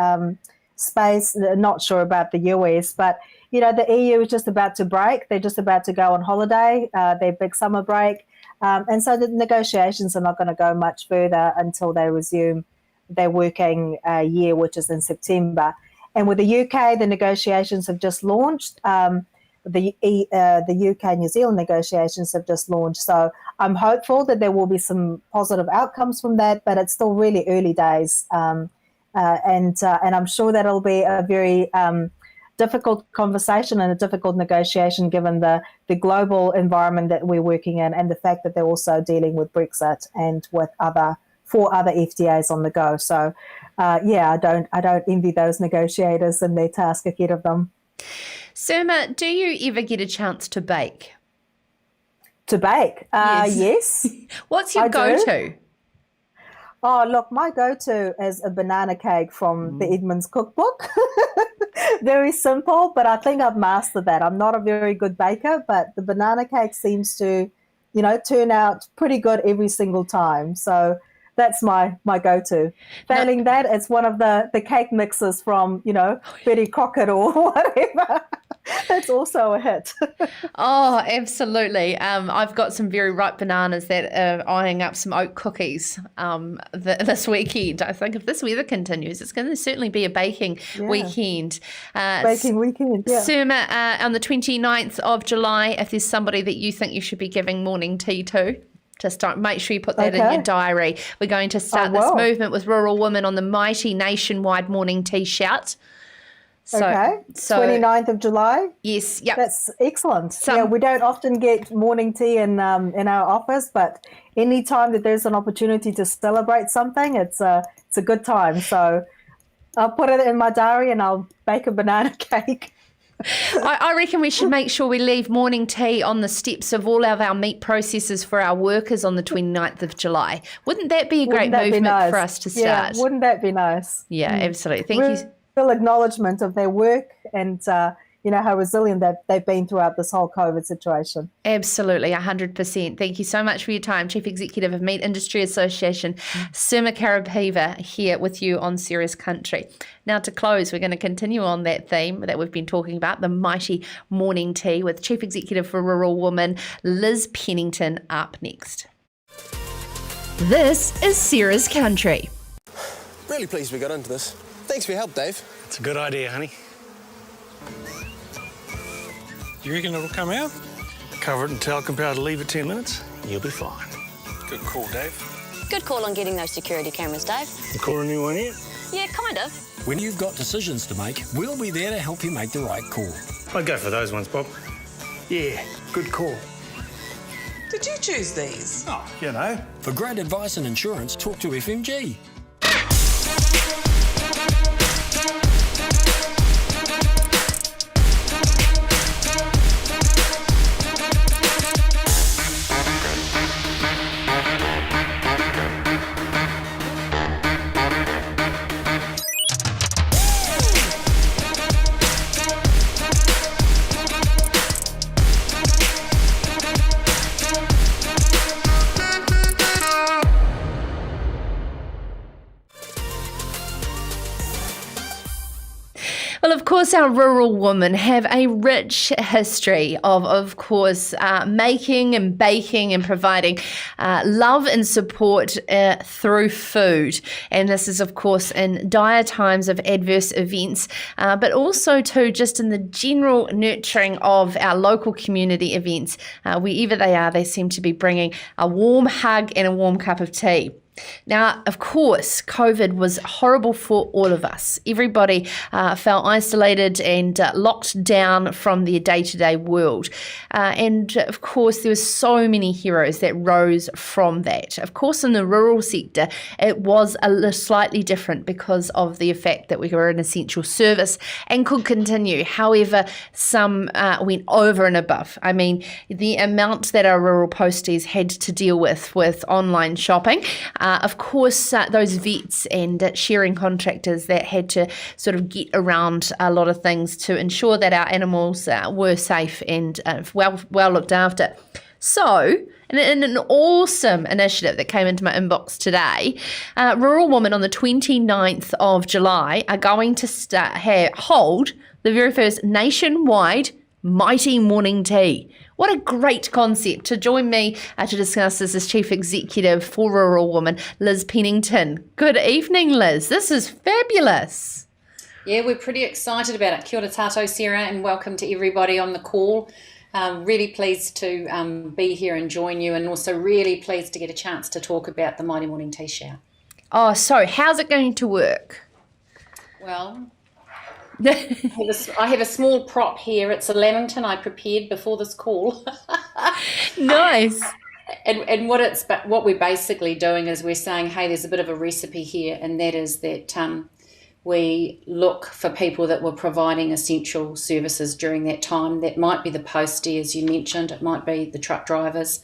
space. Not sure about the US, but the EU is just about to break. They're just about to go on holiday, their big summer break, and so the negotiations are not going to go much further until they resume their working year, which is in September. And with the UK, the negotiations have just launched. The UK New Zealand negotiations have just launched, so I'm hopeful that there will be some positive outcomes from that, but it's still really early days. And I'm sure that'll be a very difficult conversation and a difficult negotiation given the global environment that we're working in and the fact that they're also dealing with Brexit and with four other FTAs on the go. So, I don't envy those negotiators and their task ahead of them. Sirma, do you ever get a chance to bake? To bake? Yes. What's your go-to? Oh, look, my go-to is a banana cake from the Edmonds cookbook. Very simple, but I think I've mastered that. I'm not a very good baker, but the banana cake seems to, turn out pretty good every single time. So that's my go-to. Failing that, it's one of the cake mixes from, Betty Crockett or whatever. That's also a hit. Oh, absolutely. I've got some very ripe bananas that are eyeing up some oat cookies this weekend. I think if this weather continues, it's going to certainly be a baking weekend. Baking weekend, yeah. Sirma, on the 29th of July, if there's somebody that you think you should be giving morning tea to, just make sure you put that in your diary. We're going to start this movement with rural women on the mighty nationwide morning tea shout. So 29th of July? Yes, yep. That's excellent. We don't often get morning tea in our office, but any time that there's an opportunity to celebrate something, it's a good time. So I'll put it in my diary and I'll bake a banana cake. I reckon we should make sure we leave morning tea on the steps of all of our meat processors for our workers on the 29th of July. Wouldn't that be a great movement for us to start? Yeah, wouldn't that be nice? Yeah, absolutely. Thank you. Real acknowledgement of their work and how resilient they've been throughout this whole COVID situation. Absolutely, 100%. Thank you so much for your time. Chief Executive of Meat Industry Association, Sirma Karapeeva, here with you on Serious Country. Now to close, we're going to continue on that theme that we've been talking about, the mighty morning tea, with Chief Executive for Rural Women, Liz Pennington, up next. This is Serious Country. Really pleased we got into this. Thanks for your help, Dave. It's a good idea, honey. You reckon it'll come out? Cover it and tell Compare to leave it 10 minutes. You'll be fine. Good call, Dave. Good call on getting those security cameras, Dave. You call a new one yet? Yeah, kind of. When you've got decisions to make, we'll be there to help you make the right call. I'd go for those ones, Bob. Yeah, good call. Did you choose these? Oh, you know. For great advice and insurance, talk to FMG. Well, of course, our rural women have a rich history of course, making and baking and providing love and support through food. And this is, of course, in dire times of adverse events, but also, too, just in the general nurturing of our local community events. Wherever they are, they seem to be bringing a warm hug and a warm cup of tea. Now, of course, COVID was horrible for all of us. Everybody felt isolated and locked down from their day-to-day world. And, of course, there were so many heroes that rose from that. Of course, in the rural sector, it was slightly different because of the fact that we were an essential service and could continue. However, some went over and above. I mean, the amount that our rural posties had to deal with online shopping, of course, those vets and sharing contractors that had to sort of get around a lot of things to ensure that our animals were safe and well looked after. So, in an awesome initiative that came into my inbox today, Rural Women on the 29th of July are going to hold the very first nationwide Mighty Morning Tea. What a great concept. To join me to discuss this is Chief Executive for Rural Women, Liz Pennington. Good evening, Liz. This is fabulous. Yeah, we're pretty excited about it. Kia ora tātou, Sarah, and welcome to everybody on the call. Really pleased to be here and join you, and also really pleased to get a chance to talk about the Mighty Morning Tea Shower. Oh, so how's it going to work? Well, I have a small prop here. It's a lamington I prepared before this call. Nice. And what we're basically doing is we're saying, hey, there's a bit of a recipe here, and that is that we look for people that were providing essential services during that time. That might be the postie, as you mentioned. It might be the truck drivers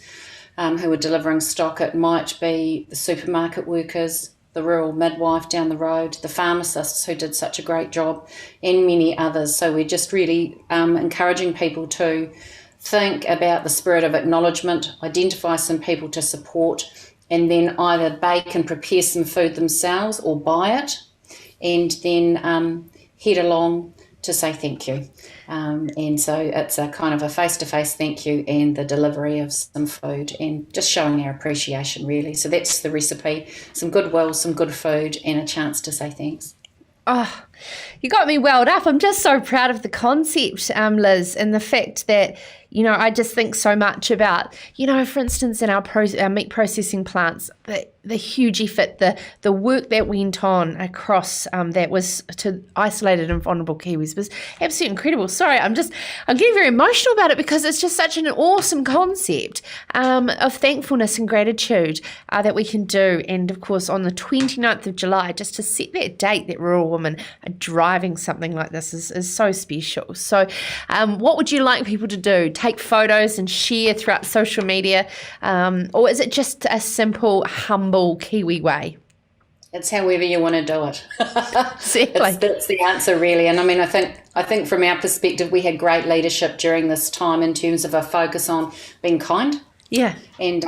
who were delivering stock. It might be the supermarket workers, the rural midwife down the road, the pharmacists who did such a great job, and many others. So we're just really encouraging people to think about the spirit of acknowledgement, identify some people to support, and then either bake and prepare some food themselves or buy it, and then head along to say thank you. And so it's a kind of a face-to-face thank you and the delivery of some food and just showing our appreciation, really. So that's the recipe: some goodwill, some good food, and a chance to say thanks. Oh, you got me welled up. I'm just so proud of the concept, Liz, and the fact that, you know, I just think so much about, you know, for instance, in our meat processing plants, the huge effort, the work that went on across that was to isolated and vulnerable Kiwis was absolutely incredible. Sorry, I'm getting very emotional about it because it's just such an awesome concept of thankfulness and gratitude that we can do. And of course, on the 29th of July, just to set that date that rural women are driving something like this is so special. So what would you like people to do? Take photos and share throughout social media? Or is it just a simple, humble Kiwi way? It's however you want to do it. Exactly. That's the answer, really. And I mean, I think from our perspective, we had great leadership during this time in terms of a focus on being kind. Yeah. And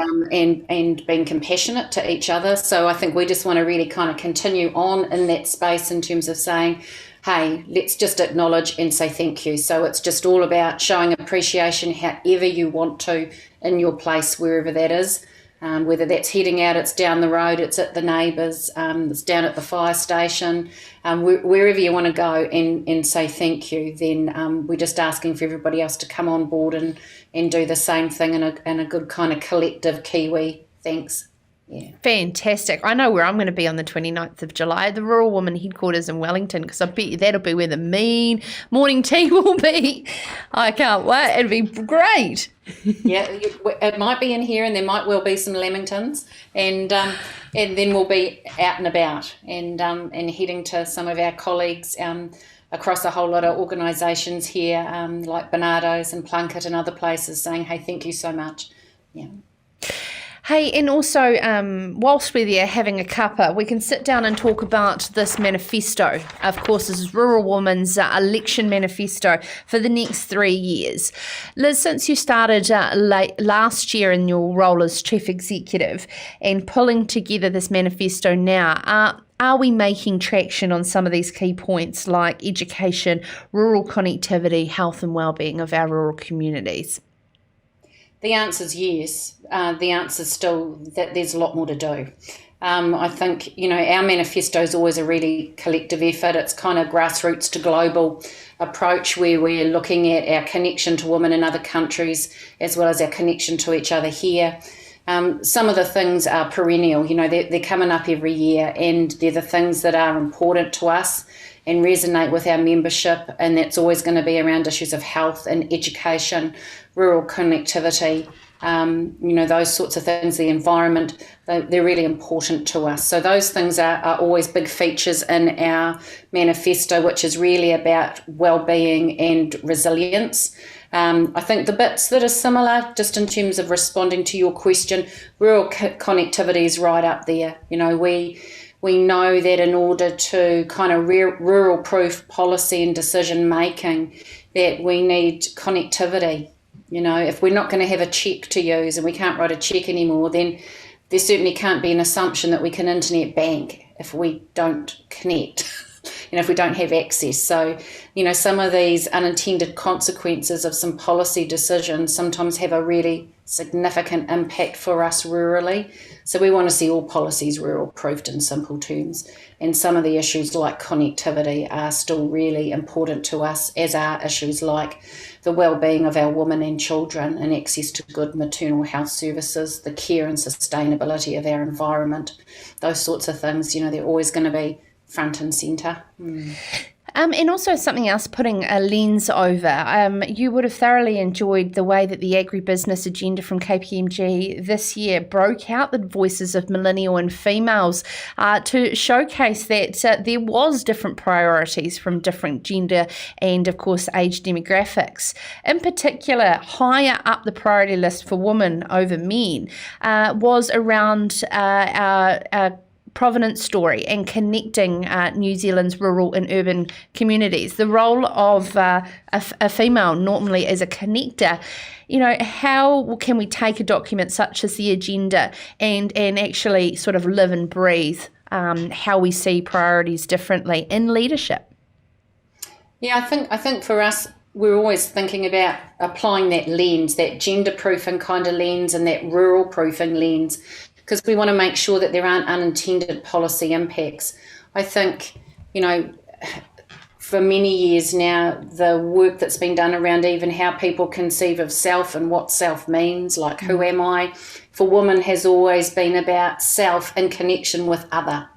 being compassionate to each other. So I think we just want to really kind of continue on in that space in terms of saying, hey, let's just acknowledge and say thank you. So it's just all about showing appreciation however you want to in your place, wherever that is. Whether that's heading out, it's down the road, it's at the neighbours, it's down at the fire station, wherever you want to go and say thank you, then we're just asking for everybody else to come on board and do the same thing in a good kind of collective Kiwi thanks. Yeah. Fantastic. I know where I'm going to be on the 29th of July, the Rural Women headquarters in Wellington, because I bet you that'll be where the mean morning tea will be. I can't wait. It'll be great. Yeah, it might be in here, and there might well be some Lamingtons, and then we'll be out and about and heading to some of our colleagues across a whole lot of organisations here, like Bernardo's and Plunkett and other places, saying, hey, thank you so much. Yeah. Hey, and also, whilst we're there having a cuppa, we can sit down and talk about this manifesto. Of course, this is Rural Women's election manifesto for the next 3 years. Liz, since you started late last year in your role as Chief Executive and pulling together this manifesto now, are we making traction on some of these key points like education, rural connectivity, health and wellbeing of our rural communities? The answer is yes. The answer is still that there's a lot more to do. I think, our manifesto is always a really collective effort. It's kind of grassroots to global approach where we're looking at our connection to women in other countries as well as our connection to each other here. Some of the things are perennial, they're coming up every year, and they're the things that are important to us and resonate with our membership, and that's always going to be around issues of health and education, rural connectivity, those sorts of things, the environment, they're really important to us. So those things are always big features in our manifesto, which is really about well-being and resilience. I think the bits that are similar, just in terms of responding to your question, rural connectivity is right up there. We know that in order to kind of rural-proof policy and decision-making, that we need connectivity. If we're not going to have a cheque to use and we can't write a cheque anymore, then there certainly can't be an assumption that we can internet bank if we don't connect, if we don't have access. So, some of these unintended consequences of some policy decisions sometimes have a really significant impact for us rurally. So we want to see all policies rural-proofed in simple terms. And some of the issues like connectivity are still really important to us, as are issues like the well-being of our women and children and access to good maternal health services, the care and sustainability of our environment. Those sorts of things, they're always going to be front and centre. And also something else, putting a lens over. You would have thoroughly enjoyed the way that the agribusiness agenda from KPMG this year broke out the voices of millennial and females to showcase that there was different priorities from different gender and, of course, age demographics. In particular, higher up the priority list for women over men was around our provenance story and connecting New Zealand's rural and urban communities. The role of a female normally as a connector. How can we take a document such as the agenda and actually sort of live and breathe how we see priorities differently in leadership? Yeah, I think for us, we're always thinking about applying that lens, that gender proofing kind of lens and that rural proofing lens, because we want to make sure that there aren't unintended policy impacts. I think, for many years now, the work that's been done around even how people conceive of self and what self means, like who am I, for women has always been about self in connection with other.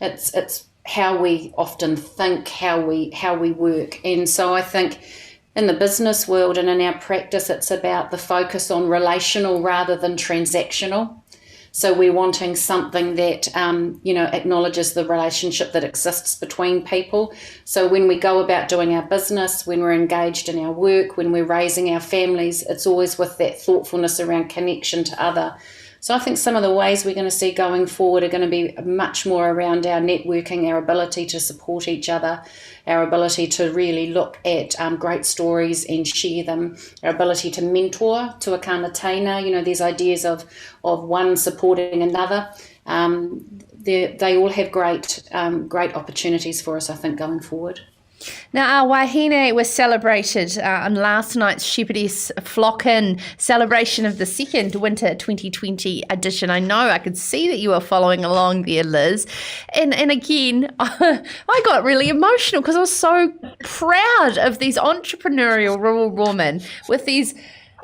It's how we often think, how we work. And so I think in the business world and in our practice, it's about the focus on relational rather than transactional. So we're wanting something that, acknowledges the relationship that exists between people. So when we go about doing our business, when we're engaged in our work, when we're raising our families, it's always with that thoughtfulness around connection to other. So I think some of the ways we're going to see going forward are going to be much more around our networking, our ability to support each other, our ability to really look at great stories and share them, our ability to mentor, to akana taina, these ideas of one supporting another. They all have great opportunities for us, I think, going forward. Now, our wahine was celebrated on last night's Shepherdess Flock-in celebration of the second Winter 2020 edition. I know I could see that you were following along there, Liz. And again, I got really emotional because I was so proud of these entrepreneurial rural women with these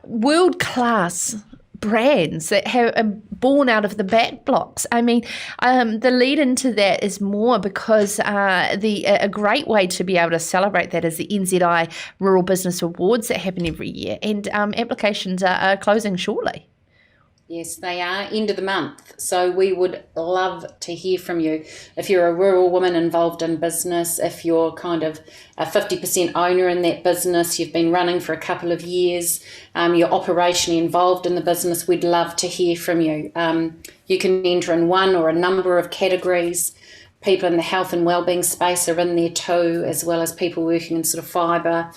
world-class brands that are born out of the back blocks. I mean, the lead into that is more because a great way to be able to celebrate that is the NZI Rural Business Awards that happen every year, and applications are closing shortly. Yes, they are, end of the month. So we would love to hear from you. If you're a rural woman involved in business, if you're kind of a 50% owner in that business, you've been running for a couple of years, you're operationally involved in the business, we'd love to hear from you. You can enter in one or a number of categories. People in the health and wellbeing space are in there too, as well as people working in sort of fibre,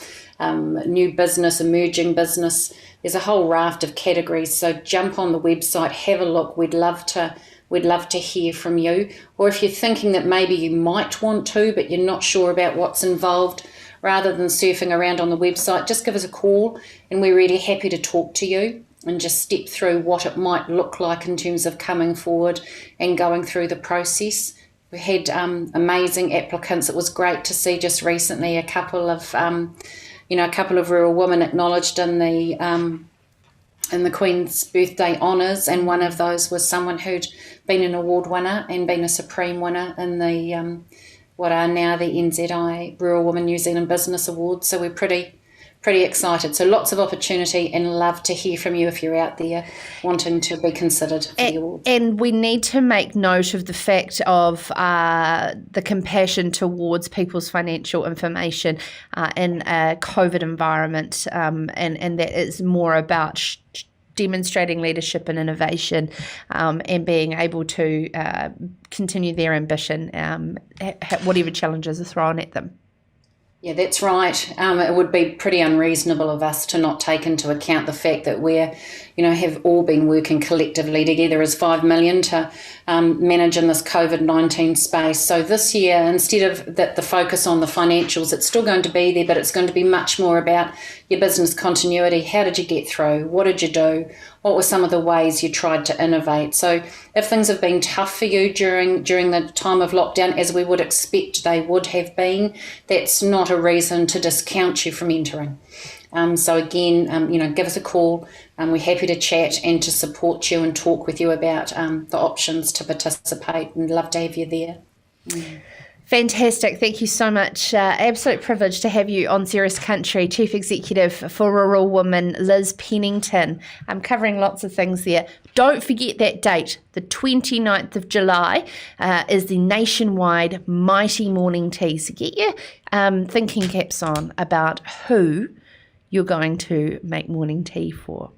new business, emerging business. There's a whole raft of categories, so jump on the website, have a look. We'd love to hear from you. Or if you're thinking that maybe you might want to, but you're not sure about what's involved, rather than surfing around on the website, just give us a call, and we're really happy to talk to you and just step through what it might look like in terms of coming forward and going through the process. We had amazing applicants. It was great to see just recently a couple of rural women acknowledged in the Queen's Birthday Honours, and one of those was someone who'd been an award winner and been a supreme winner in the what are now the NZI Rural Women New Zealand Business Awards. So we're pretty excited. So lots of opportunity, and love to hear from you if you're out there wanting to be considered for the awards. And we need to make note of the fact of the compassion towards people's financial information in a COVID environment, and that is more about demonstrating leadership and innovation, and being able to continue their ambition, whatever challenges are thrown at them. Yeah, that's right. It would be pretty unreasonable of us to not take into account the fact that we're, have all been working collectively together as 5 million to manage in this COVID-19 space. So this year, instead of the focus on the financials, it's still going to be there, but it's going to be much more about your business continuity. How did you get through? What did you do? What were some of the ways you tried to innovate? So if things have been tough for you during the time of lockdown, as we would expect they would have been, that's not a reason to discount you from entering. So again, give us a call. We're happy to chat and to support you and talk with you about the options to participate, and love to have you there. Fantastic. Thank you so much. Absolute privilege to have you on Serious Country, Chief Executive for Rural Women, Liz Pennington. I'm covering lots of things there. Don't forget that date, the 29th of July, is the nationwide Mighty Morning Tea. So get your thinking caps on about who you're going to make morning tea for.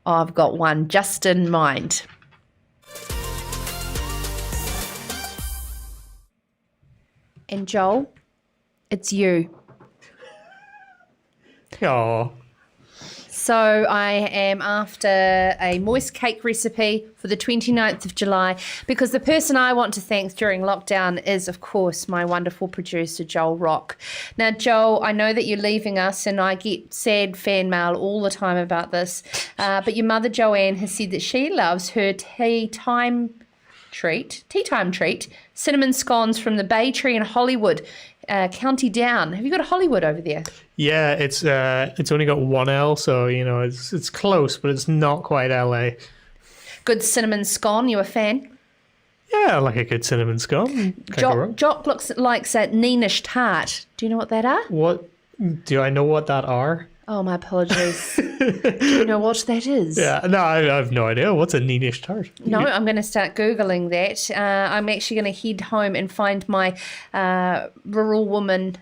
I've got one just in mind. And Joel, it's you. Oh. So I am after a moist cake recipe for the 29th of July, because the person I want to thank during lockdown is, of course, my wonderful producer, Joel Rock. Now, Joel, I know that you're leaving us, and I get sad fan mail all the time about this, but your mother, Joanne, has said that she loves her tea time treat, cinnamon scones from the Bay Tree in Hollywood, County Down. Have you got a Hollywood over there? Yeah, it's only got one L, so it's close, but it's not quite LA. Good cinnamon scone. You a fan? Yeah, I like a good cinnamon scone. Jock looks like a Neenish tart. Do you know what that are? What? Do I know what that are? Oh, my apologies. Do you know what that is? Yeah, no, I have no idea. What's a Neenish tart? No, I'm going to start Googling that. I'm actually going to head home and find my Rural Woman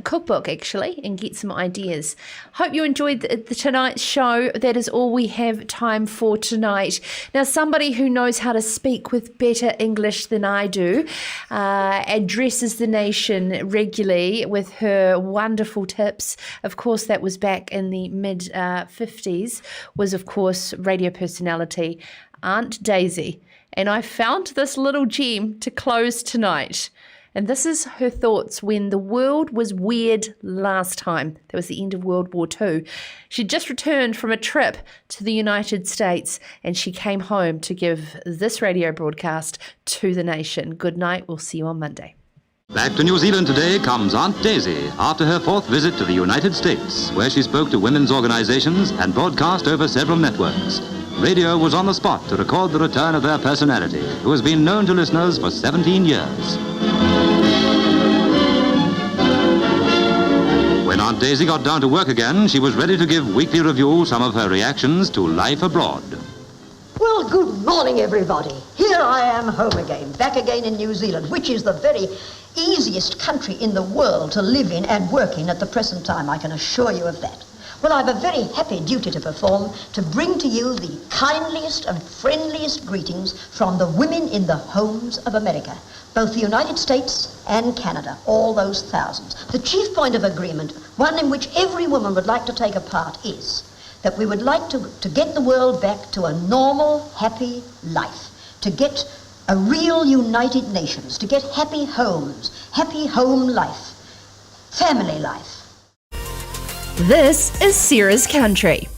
cookbook, actually, and get some ideas. Hope you enjoyed tonight's show. That is all we have time for tonight. Now, somebody who knows how to speak with better English than I do addresses the nation regularly with her wonderful tips. Of course, that was back in the mid-50s, was, of course, radio personality Aunt Daisy. And I found this little gem to close tonight. And this is her thoughts when the world was weird last time. That was the end of World War II. She'd just returned from a trip to the United States, and she came home to give this radio broadcast to the nation. Good night. We'll see you on Monday. Back to New Zealand today comes Aunt Daisy after her 4th visit to the United States, where she spoke to women's organizations and broadcast over several networks. Radio was on the spot to record the return of their personality, who has been known to listeners for 17 years. When Aunt Daisy got down to work again, she was ready to give Weekly Review some of her reactions to life abroad. Well, good morning, everybody. Here I am home again, back again in New Zealand, which is the very easiest country in the world to live in and work in at the present time, I can assure you of that. Well, I've a very happy duty to perform to bring to you the kindliest and friendliest greetings from the women in the homes of America, both the United States and Canada, all those thousands. The chief point of agreement, one in which every woman would like to take a part, is that we would like to get the world back to a normal, happy life, to get a real United Nations, to get happy homes, happy home life, family life. This is Sarah's Country.